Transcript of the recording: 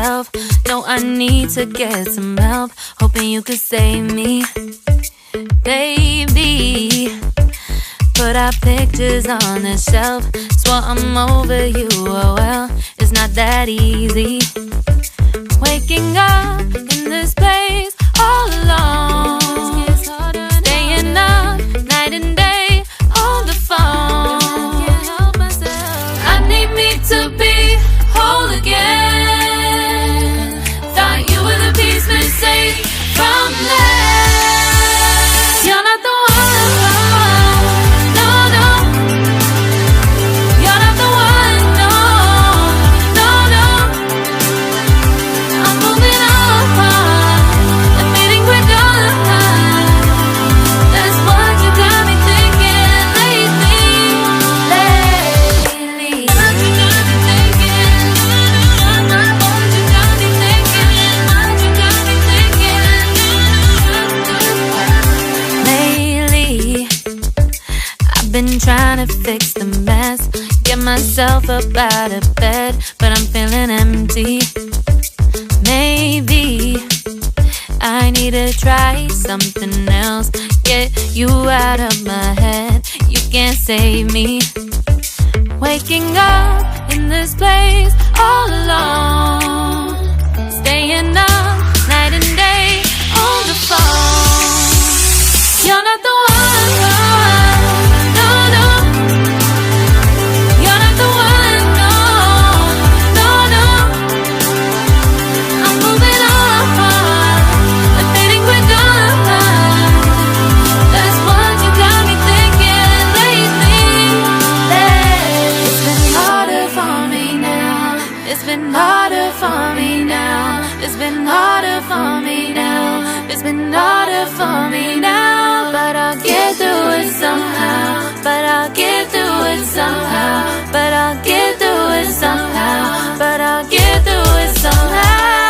myself. No, I need to get some help. Hoping you could save me, baby. Put our pictures on the shelf. Swore I'm over you, oh well, it's not that easy. Waking up in this place all alone, staying up night and day on the phone. I need me to be whole again. Thought you were the piece missing from left. You're not the one, no, no. You're not the one, no, no, no. I'm moving on, admitting we're done. That's what you got me thinking lately. What you got me thinking? What you got me thinking? What you got me thinking? Lately, I've been trying to fix the mess, get myself up out of bed, but I'm feeling empty. Maybe I need to try something else, get you out of my head. You can't save me. Waking up in this place all alone, staying up night and day on the phone. You're not the one, no, no. You're not the one, no, no, no. I'm moving on, admitting we're done. That's what you got me thinking lately. It's been harder for me now. It's been harder for me now. It's been harder for me now. It's been harder for me now. But I'll get through it somehow. But I'll get through it somehow. But I'll get through it somehow. But I'll get through it somehow.